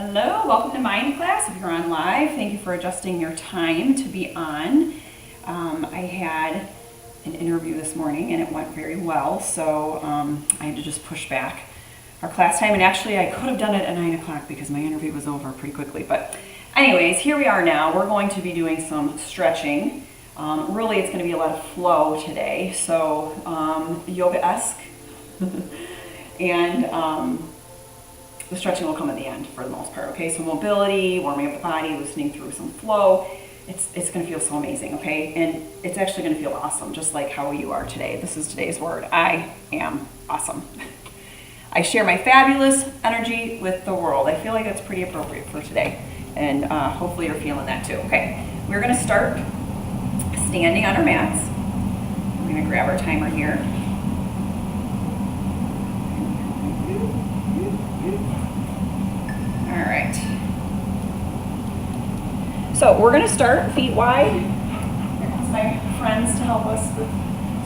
Hello, welcome to Mind class. If you're on live, thank you for adjusting your time to be on. I had an interview this morning and it went very well, so I had to just push back our class time. And actually, I could have done it at 9 o'clock because my interview was over pretty quickly. But anyways, here we are now. We're going to be doing some stretching. Really, it's going to be a lot of flow today, so yoga-esque. And the stretching will come at the end for the most part, okay? So mobility, warming up the body, loosening through some flow. It's gonna feel so amazing, okay? And it's actually gonna feel awesome, just like how you are today. This is today's word. I am awesome. I share my fabulous energy with the world. I feel like that's pretty appropriate for today. And hopefully you're feeling that too. Okay, we're gonna start standing on our mats. I'm gonna grab our timer here. All right. So we're gonna start feet wide. Here comes my friends to help us with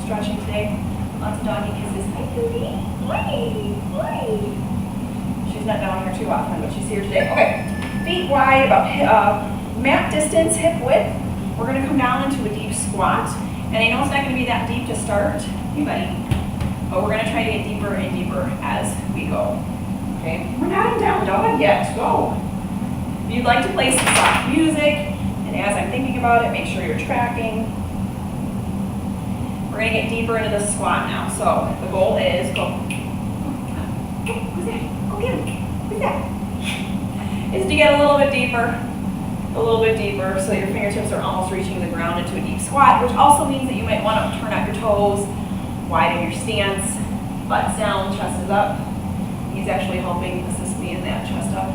stretching today. Lots of doggy kisses. Hi, Cootie. Hi. She's not down here too often, but she's here today. Okay. Feet wide, about mat distance, hip width. We're gonna come down into a deep squat. And I know it's not gonna be that deep to start, hey buddy, but we're gonna try to get deeper and deeper as we go. Okay, we're not in down dog yet, go. If you'd like to play some soft music, and as I'm thinking about it, make sure you're tracking. We're gonna get deeper into the squat now. So the goal is, go. Who's that? Go get him. Who's that? Is to get a little bit deeper, so your fingertips are almost reaching the ground into a deep squat, which also means that you might want to turn out your toes, widen your stance, butts down, chest is up. He's actually helping assist me in that chest up.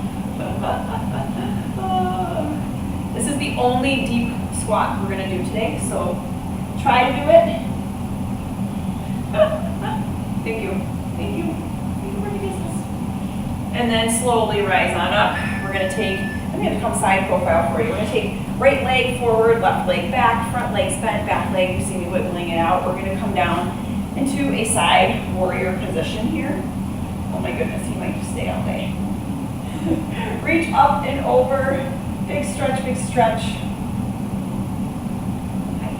This is the only deep squat we're going to do today, so try to do it. Thank you. Thank you. Thank you for your business. And then slowly rise on up. We're going to take, I'm going to come side profile for you. We're going to take right leg forward, left leg back, front leg bent, back leg. You see me wiggling it out. We're going to come down into a side warrior position here. Oh my goodness, he might just stay all day. Reach up and over. Big stretch, big stretch. Okay.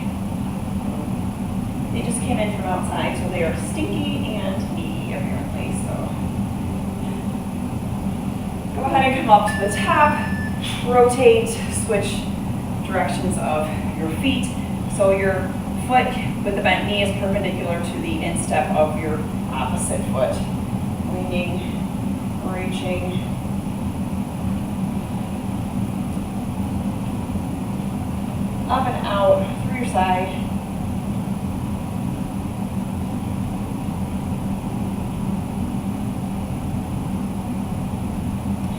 They just came in from outside, so they are stinky and needy apparently. So go ahead and come up to the top. Rotate, switch directions of your feet. So your foot with the bent knee is perpendicular to the instep of your opposite foot. Leaning, reaching. Up and out through your side.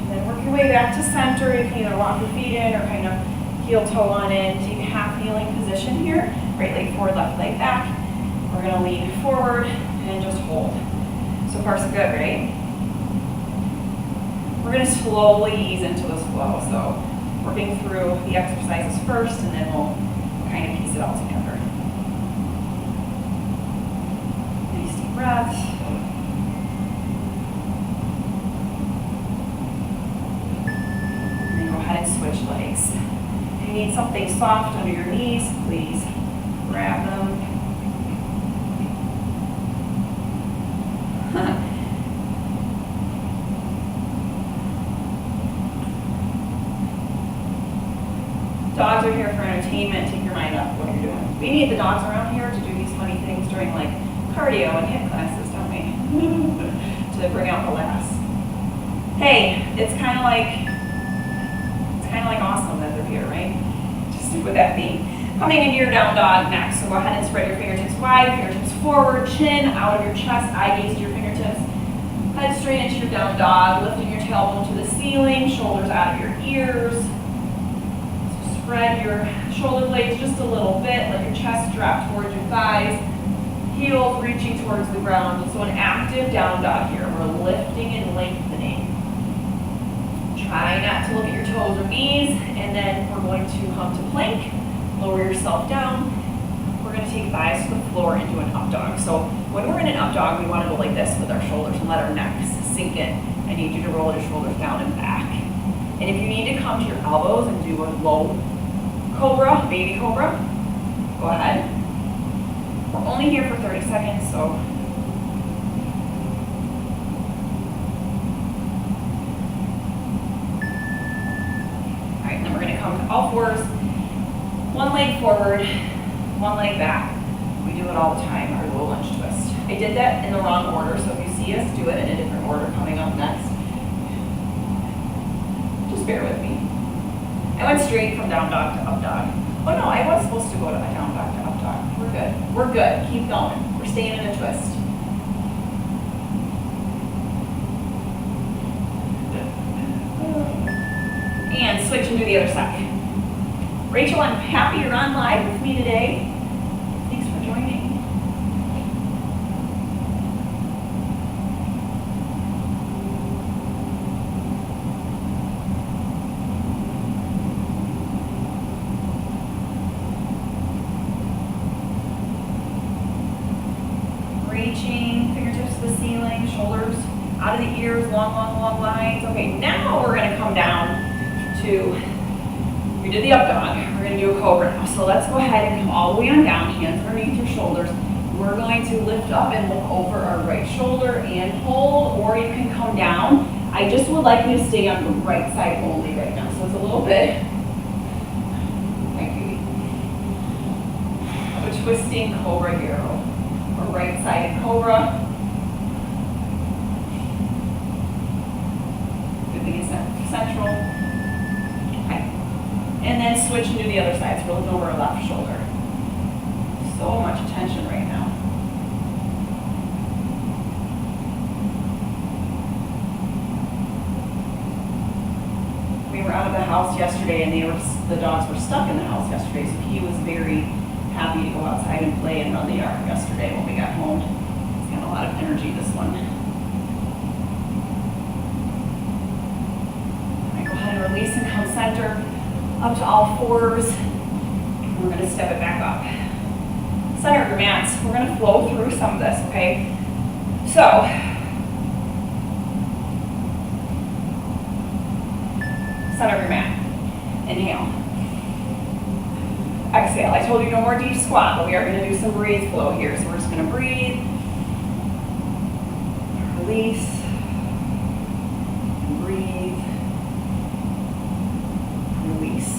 And then work your way back to center. You can either walk your feet in or kind of heel toe on in. Take a half kneeling position here. Right leg forward, left leg back. We're going to lean forward and just hold. So far so good, right? We're going to slowly ease into this flow. So working through the exercises first, and then we'll kind of piece it all together. Nice deep breath. And then go ahead and switch legs. If you need something soft under your knees, please grab them. Dogs are here for entertainment. Take your mind off what you're doing. We need the dogs around here to do these funny things during like cardio and HIIT classes, don't we? To bring out the laughs. Hey, it's kind of like awesome that they're here, right? Just with that theme. Coming into your down dog next. So go ahead and spread your fingertips wide, fingertips forward, chin out of your chest, eye gaze to your fingertips. Head straight into your down dog, lifting your tailbone to the ceiling, shoulders out of your ears. Spread your shoulder blades just a little bit, let your chest drop towards your thighs, heels reaching towards the ground. So an active down dog here. We're lifting and lengthening. Try not to look at your toes or knees, and then we're going to come to plank. Lower yourself down. We're going to take thighs to the floor into an up dog. So when we're in an up dog, we want to go like this with our shoulders and let our necks sink in. I need you to roll your shoulders down and back. And if you need to come to your elbows and do a low cobra, baby cobra, go ahead. We're only here for 30 seconds, so alright, then we're going to come to all fours, one leg forward, one leg back. We do it all the time, our low lunge twist. I did that in the wrong order, so if you see us do it in a different order coming up next, just bear with me. I went straight from down dog to up dog. Oh no, I was supposed to go to a down dog to up dog. We're good. We're good. Keep going. We're staying in a twist. And switch and do the other side. Rachel, I'm happy you're on live with me today. Thanks for joining. Reaching, fingertips to the ceiling, shoulders out of the ears, long, long, long lines. Okay, now we're going to come down to, we did the up dog, we're going to do a cobra now. So let's go ahead and come all the way on down, hands underneath your shoulders. We're going to lift up and look over our right shoulder and hold, or you can come down. I just would like you to stay on the right side only right now. So it's a little bit, thank you. A twisting cobra here. Or right-sided cobra. Good thing it's central. Okay. And then switch and do the other side. So we're looking over our left shoulder. So much attention right now. We were out of the house yesterday, and the dogs were stuck in the house yesterday, so he was very happy to go outside and play and run the yard yesterday when we got home. He's got a lot of energy, this one. All right, go ahead and release and come center up to all fours. And we're going to step it back up. Center your mats. We're going to flow through some of this, okay? So, center your mat. Inhale. Exhale. I told you no more deep squat, but we are going to do some breathe flow here. So we're just going to breathe, release, breathe, release.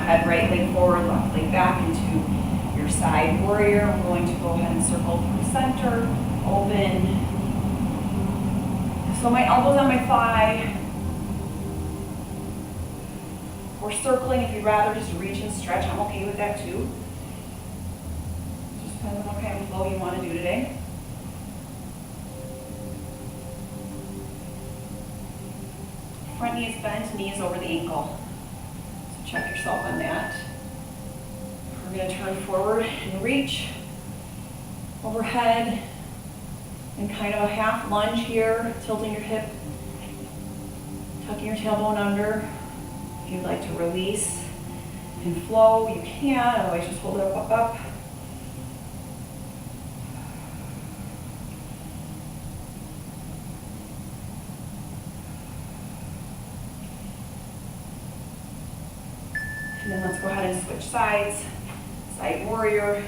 Head right leg forward, left leg back into your side warrior. I'm going to go ahead and circle through center, open. So my elbow's on my thigh. We're circling. If you'd rather just reach and stretch, I'm okay with that too. Just depends on what kind of flow you want to do today. Front knee is bent, knee is over the ankle. Check yourself on that. We're going to turn forward and reach overhead and kind of a half lunge here, tilting your hip, tucking your tailbone under. If you'd like to release and flow, you can, otherwise just hold it up. And then let's go ahead and switch sides. Side warrior,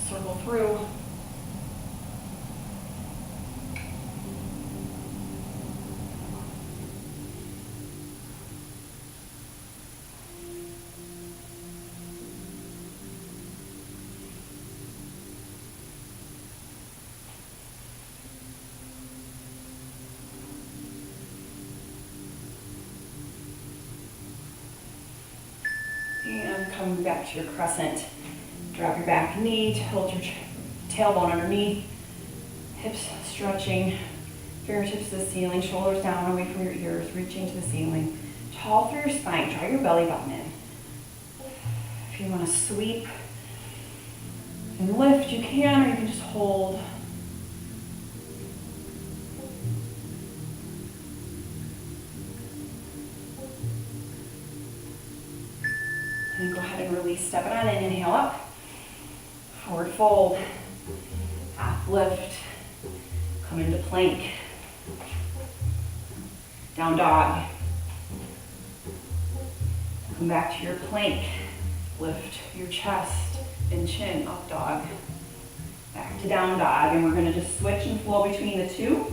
circle through. Come back to your crescent. Drop your back knee, tilt your tailbone underneath, hips stretching, fingertips to the ceiling, shoulders down away from your ears, reaching to the ceiling. Tall through your spine, draw your belly button in. If you want to sweep and lift, you can, or you can just hold. And go ahead and release, step it on in, inhale up, forward fold, half lift, come into plank, down dog, come back to your plank, lift your chest and chin, up dog, back to down dog, and we're going to just switch and flow between the two.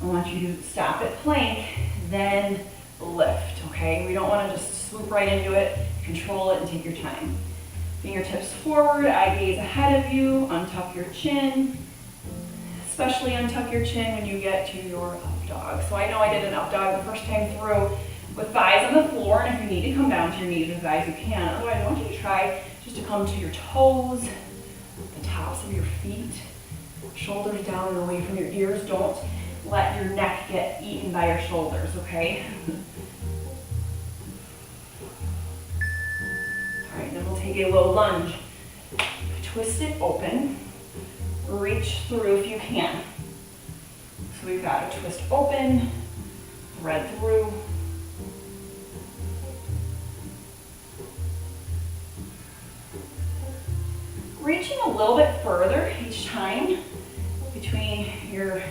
I want you to stop at plank, then lift, okay? We don't want to just swoop right into it, control it and take your time. Fingertips forward, eye gaze ahead of you, untuck your chin, especially untuck your chin when you get to your up dog. So I know I did an up dog the first time through with thighs on the floor, and if you need to come down to your knees or thighs, you can. Otherwise, I want you to try just to come to your toes, the tops of your feet, shoulders down and away from your ears. Don't let your neck get eaten by your shoulders, okay? All right, then we'll take a low lunge. Twist it open, reach through if you can. So we've got a twist open, thread through. Reaching a little bit further each time between your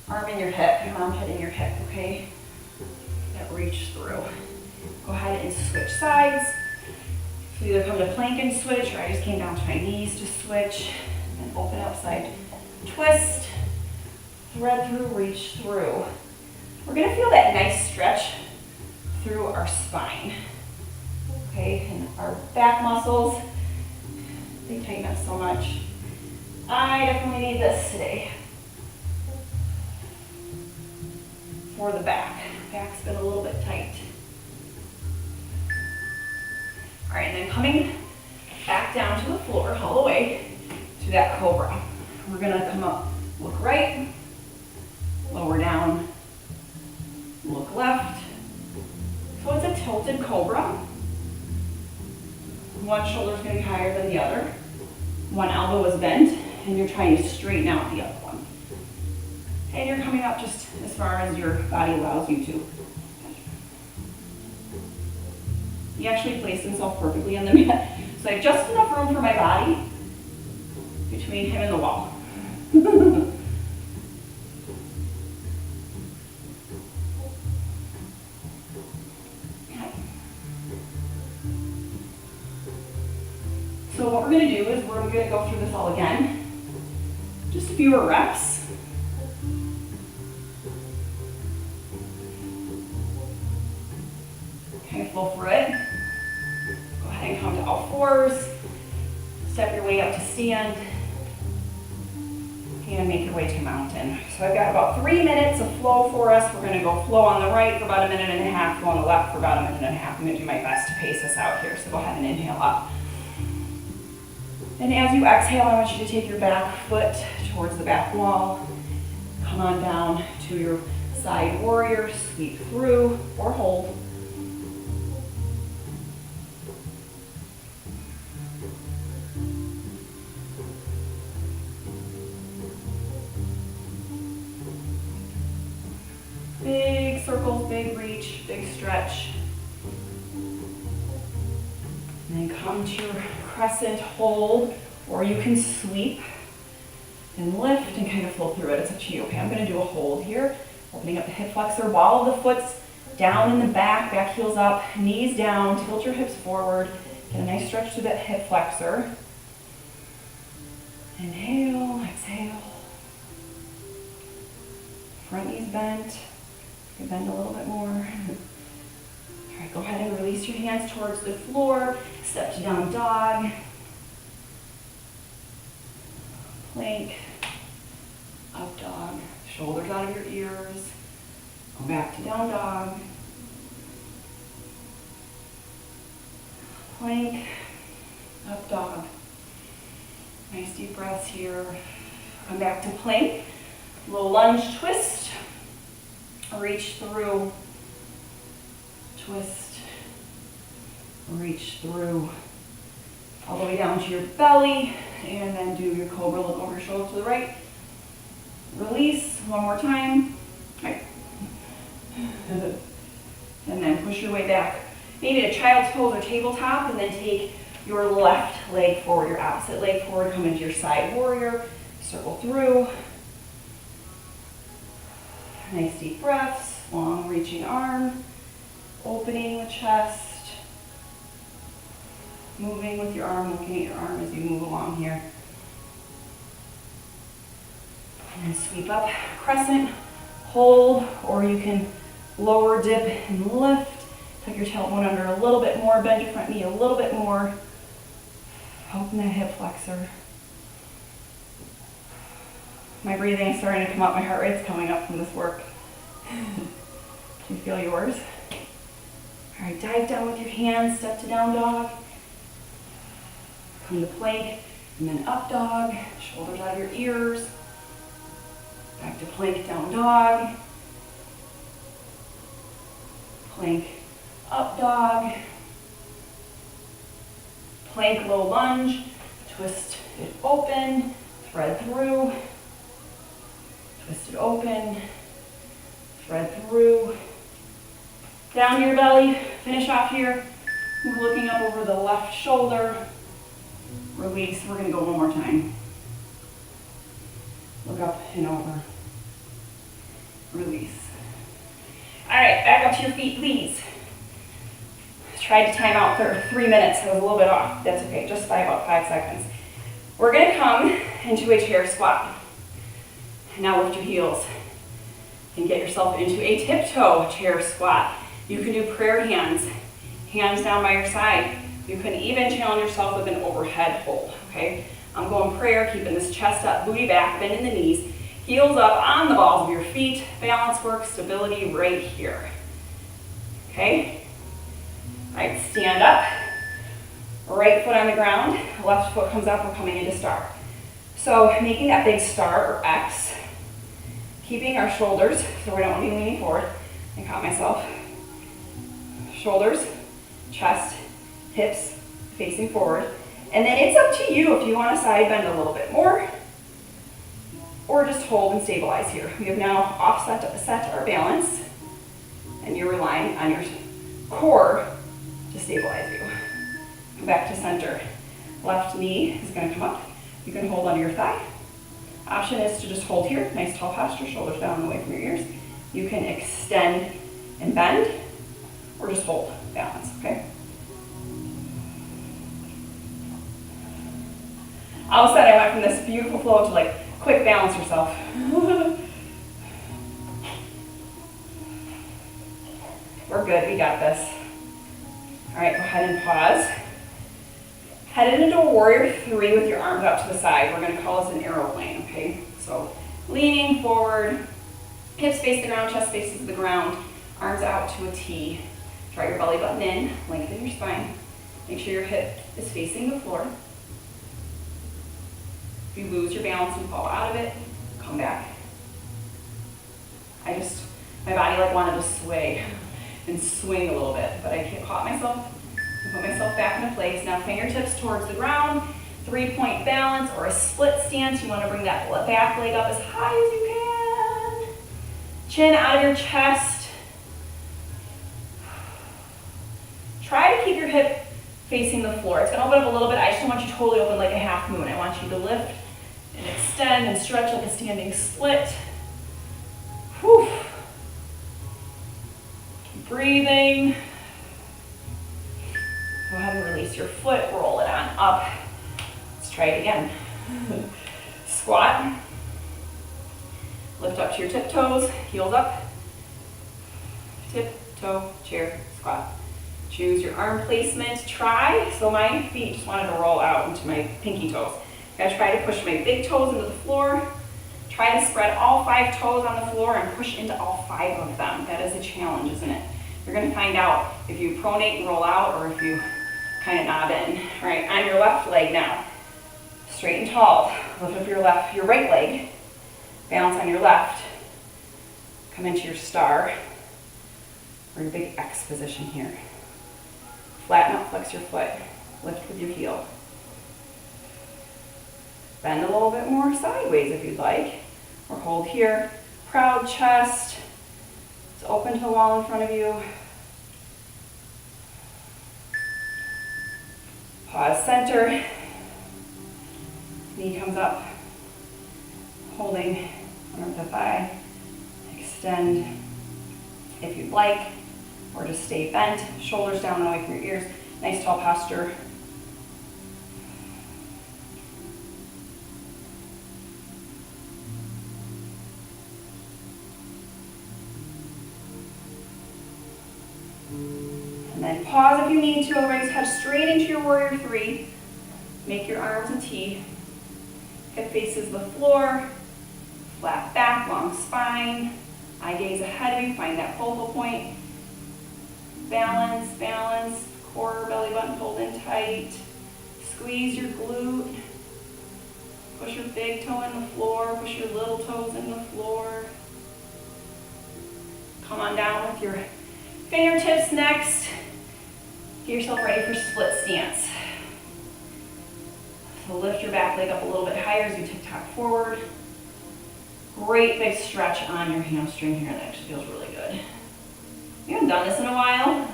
arm and your hip, your arm hitting your hip, okay? That reach through. Go ahead and switch sides. So either come to plank and switch, or I just came down to my knees to switch, and open outside, twist, thread through, reach through. We're gonna feel that nice stretch through our spine, okay? And our back muscles, they tighten up so much. I definitely need this today. For the back. Back's been a little bit tight. All right, and then coming back down to the floor all the way to that cobra. We're gonna come up, look right, lower down, look left. So it's a tilted cobra. One shoulder's gonna be higher than the other. One elbow is bent, and you're trying to straighten out the other one. And you're coming up just as far as your body allows you to. He actually placed himself perfectly on the mat. So I have just enough room for my body between him and the wall. So what we're going to do is we're going to go through this all again. Just a fewer reps. Kind of flow through it. Go ahead and come to all fours. Step your way up to stand. And make your way to mountain. So I've got about 3 minutes of flow for us. We're going to go flow on the right for about 1.5 minutes, flow on the left for about 1.5 minutes. I'm going to do my best to pace us out here. So go ahead and inhale up. And as you exhale, I want you to take your back foot towards the back wall. Come on down to your side warrior, sweep through or hold. Big circles, big reach, big stretch. And then come to your crescent hold, or you can sweep and lift and kind of flow through it. It's up to you. Okay, I'm going to do a hold here. Opening up the hip flexor, ball of the foot's down in the back, back heels up, knees down, tilt your hips forward. Get a nice stretch through that hip flexor. Inhale, exhale. Front knee's bent. You bend a little bit more. All right, go ahead and release your hands towards the floor. Step to down dog. Plank. Up dog. Shoulders out of your ears. Go back to down dog. Plank, up dog. Nice deep breaths here. Come back to plank. Low lunge twist. Reach through. Twist. Reach through. All the way down to your belly. And then do your cobra. Look over your shoulder to the right. Release. One more time. Right. And then push your way back. Maybe to child's pose or tabletop, and then take your left leg forward, your opposite leg forward, come into your side warrior, circle through. Nice deep breaths, long reaching arm, opening the chest, moving with your arm, looking at your arm as you move along here. And then sweep up, crescent, hold, or you can lower, dip, and lift. Tuck your tailbone under a little bit more, bend your front knee a little bit more. Open that hip flexor. My breathing is starting to come up, my heart rate's coming up from this work. Can you feel yours? All right, dive down with your hands, step to down dog. Come to plank, and then up dog, shoulders out of your ears. Back to plank, down dog. Plank, up dog. Plank, low lunge. Twist it open, thread through. Twist it open, thread through. Down to your belly, finish off here. We're looking up over the left shoulder. Release, we're gonna go one more time. Look up and over. Release. All right, back up to your feet, please. Tried to time out for 3 minutes, I was a little bit off. That's okay, just by about 5 seconds. We're gonna come into a chair squat. Now lift your heels and get yourself into a tiptoe chair squat. You can do prayer hands, hands down by your side. You can even challenge yourself with an overhead hold, okay? I'm going prayer, keeping this chest up, booty back, bending the knees, heels up on the balls of your feet, balance work, stability right here, okay? All right, stand up, right foot on the ground, left foot comes up, we're coming into star. So making that big star or X, keeping our shoulders, so we don't want to be leaning forward. I caught myself. Shoulders, chest, hips facing forward. And then it's up to you if you want to side bend a little bit more or just hold and stabilize here. We have now offset our balance and you're relying on your core to stabilize you. Come back to center. Left knee is going to come up. You can hold onto your thigh. Option is to just hold here, nice tall posture, shoulders down and away from your ears. You can extend and bend or just hold, balance, okay? All of a sudden I went from this beautiful flow to like, quick balance yourself. We're good, we got this. All right, go ahead and pause. Headed into a warrior 3 with your arms out to the side. We're gonna call this an aeroplane, okay? So leaning forward, hips face the ground, chest faces the ground, arms out to a T. Draw your belly button in, lengthen your spine. Make sure your hip is facing the floor. If you lose your balance and fall out of it, come back. My body like wanted to sway and swing a little bit, but I caught myself and put myself back into place. Now fingertips towards the ground, 3-point balance or a split stance. You want to bring that back leg up as high as you can. Chin out of your chest. Try to keep your hip facing the floor. It's going to open up a little bit. I just don't want you to totally open like a half moon. I want you to lift and extend and stretch like a standing split. Whew. Keep breathing. Go ahead and release your foot, roll it on up. Let's try it again. Squat. Lift up to your tiptoes, heels up. Tiptoe, chair, squat. Choose your arm placement. Try, so my feet just wanted to roll out into my pinky toes. I'm gonna try to push my big toes into the floor. Try to spread all 5 toes on the floor and push into all 5 of them. That is a challenge, isn't it? You're gonna find out if you pronate and roll out or if you kind of knob in. All right, on your left leg now. Straight and tall. Lift up your right leg. Balance on your left. Come into your star, or your big X position here. Flatten out, flex your foot. Lift with your heel. Bend a little bit more sideways if you'd like, or hold here. Proud chest. It's open to the wall in front of you. Pause, center. Knee comes up, holding under the thigh. Extend if you'd like, or just stay bent, shoulders down and away from your ears. Nice tall posture. And then pause if you need to. Raise head straight into your warrior three. Make your arms a T. Hip faces the floor. Flat back, long spine. Eye gaze ahead of you. Find that focal point. Balance, balance. Core, belly button pulled in tight. Squeeze your glute. Push your big toe in the floor. Push your little toes in the floor. Come on down with your fingertips next. Get yourself ready for split stance. So lift your back leg up a little bit higher as you tick-tock forward. Great big stretch on your hamstring here. That actually feels really good. You haven't done this in a while.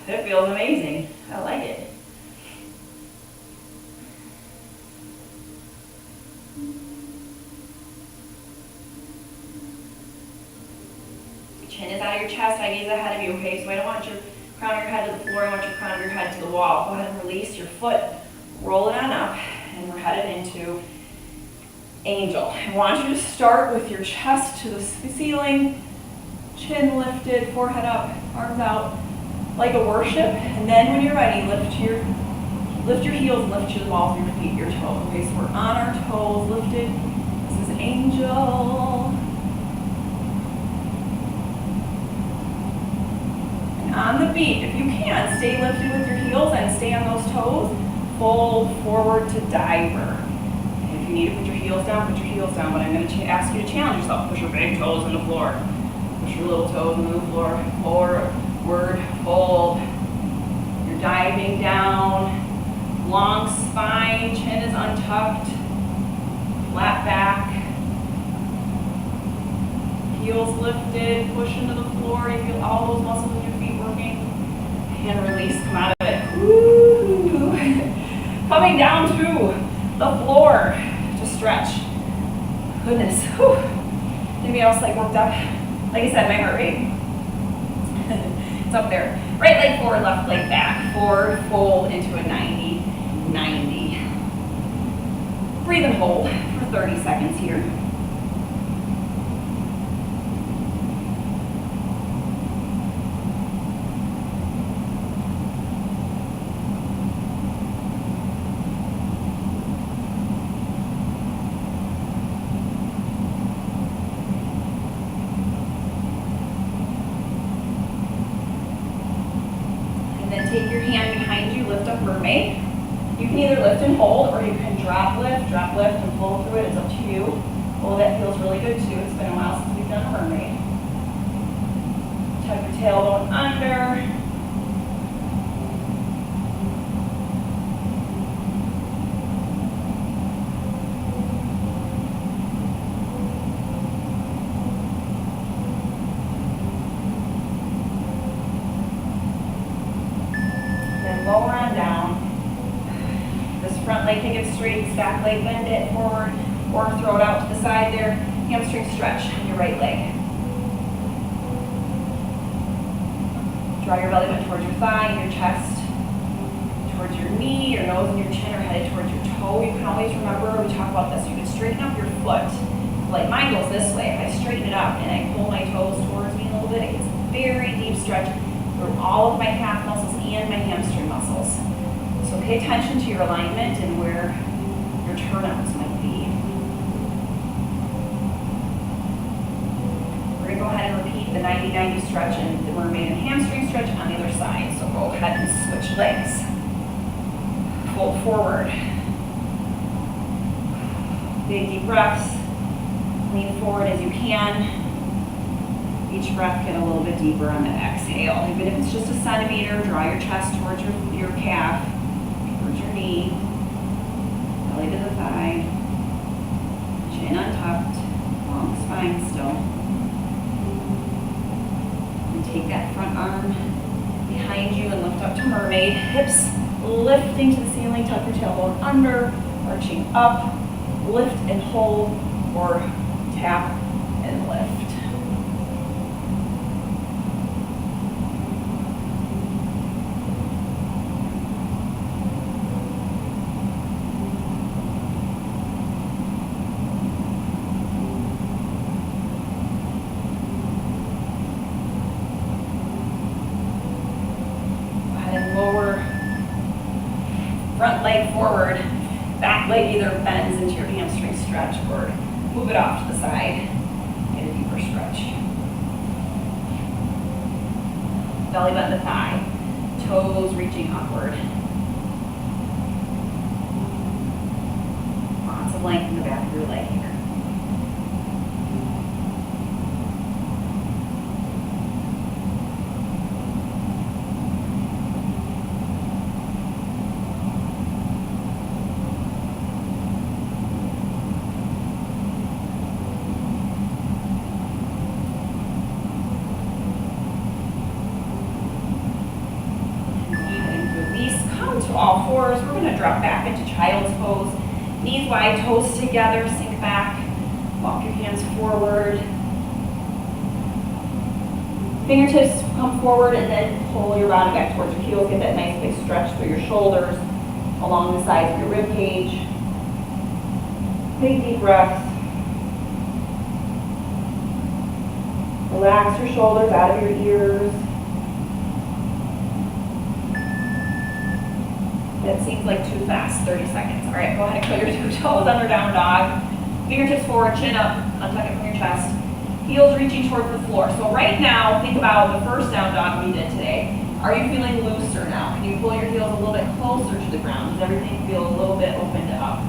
It feels amazing. I like it. Chin is out of your chest, eye gaze ahead of you, okay? So I don't want your crown of your head to the floor, I want your crown of your head to the wall. Go ahead and release your foot, roll it on up, and we're headed into angel. I want you to start with your chest to the ceiling, chin lifted, forehead up, arms out, like a worship. And then when you're ready, lift your heels, lift your balls of your feet, your toes. Okay, so we're on our toes, lifted. This is angel. On the beat, if you can, stay lifted with your heels and stay on those toes. Fold forward to diver. And if you need to put your heels down, put your heels down. But I'm going to ask you to challenge yourself. Push your big toes in the floor. Push your little toes into the floor. Forward, fold. You're diving down. Long spine, chin is untucked. Flat back. Heels lifted, push into the floor. You feel all those muscles in your feet working. And release, come out of it. Woo! Coming down to the floor to stretch. Goodness. Whew. Anybody else worked up? Like I said, my heart rate. It's up there. Right leg forward, left leg back. Forward, fold into a 90. Breathe and hold for 30 seconds here. Take your hand behind you, lift up mermaid. You can either lift and hold, or you can drop lift, and flow through it. It's up to you. Well, that feels really good too. It's been a while since we've done a mermaid. Tuck your tailbone under. Lower on down. This front leg, take it straight, back leg, bend it forward, or throw it out to the side there. Hamstring stretch on your right leg. Draw your belly button towards your thigh, your chest, towards your knee, your nose and your chin are headed towards your toe. You can always remember, we talk about this, you can straighten up your foot. Like mine goes this way. If I straighten it up and I pull my toes towards me a little bit, it gets a very deep stretch through all of my calf muscles and my hamstring muscles. So pay attention to your alignment and where your turnouts might be. We're going to go ahead and repeat take the 90-90 stretch and the mermaid and hamstring stretch on the other side. So go ahead and switch legs. Fold forward. Big deep breaths. Lean forward as you can. Each breath get a little bit deeper on the exhale. Even if it's just a centimeter, draw your chest towards your calf, towards your knee, belly to the thigh, chin untucked, long spine still. And take that front arm behind you and lift up to mermaid. Hips lifting to the ceiling, tuck your tailbone under, arching up, lift and hold, or tap and lift. Front leg forward, back leg either bends into your hamstring stretch or move it off to the side. Get a deeper stretch. Belly button to thigh, toes reaching upward. Lots of length in the back of your leg here. All fours. We're going to drop back into child's pose. Knees wide, toes together, sink back. Walk your hands forward. Fingertips come forward and then pull your body back towards your heels. Get that nice big stretch through your shoulders, along the sides of your rib cage. Big deep breaths. Relax your shoulders out of your ears. That seems like too fast, 30 seconds. All right, go ahead and put your two toes under down dog. Fingertips forward, chin up, untuck it from your chest. Heels reaching towards the floor. So right now, think about the first down dog we did today. Are you feeling looser now? Can you pull your heels a little bit closer to the ground? Does everything feel a little bit opened up?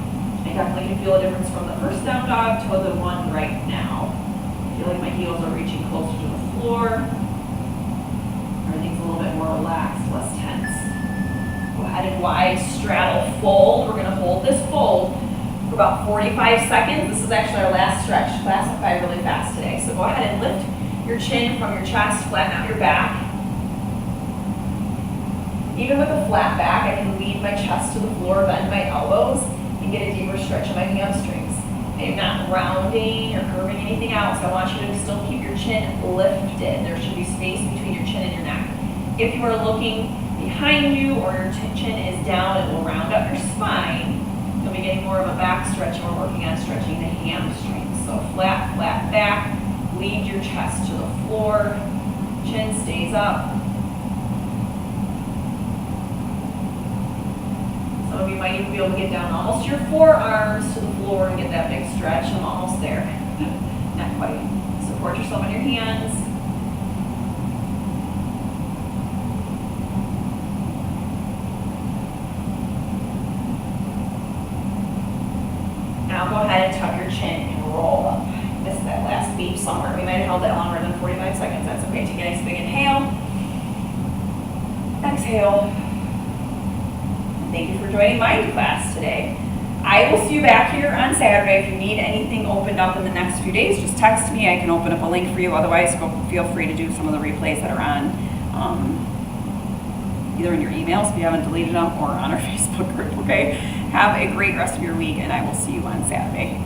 I definitely can feel a difference from the first down dog to the one right now. I feel like my heels are reaching closer to the floor. Everything's a little bit more relaxed, less tense. Go ahead and wide straddle fold. We're going to hold this fold for about 45 seconds. This is actually our last stretch. Classify really fast today. So go ahead and lift your chin from your chest, flatten out your back. Even with a flat back, I can lead my chest to the floor, bend my elbows, and get a deeper stretch of my hamstrings. I am not rounding or curving anything out, so I want you to still keep your chin lifted. There should be space between your chin and your neck. If you are looking behind you or your chin is down, it will round up your spine. You'll be getting more of a back stretch, and we're working on stretching the hamstrings. So flat, flat back, lead your chest to the floor, chin stays up. Some of you might even be able to get down almost your forearms to the floor and get that big stretch. I'm almost there. Not quite. Support yourself on your hands. Now go ahead and tuck your chin and roll up. Missed that last beat somewhere. We might have held that longer than 45 seconds. That's okay. Take a nice big inhale. Exhale. Thank you for joining my class today. I will see you back here on Saturday. If you need anything opened up in the next few days, just text me. I can open up a link for you. Otherwise, feel free to do some of the replays that are on either in your emails if you haven't deleted them or on our Facebook group, okay? Have a great rest of your week, and I will see you on Saturday.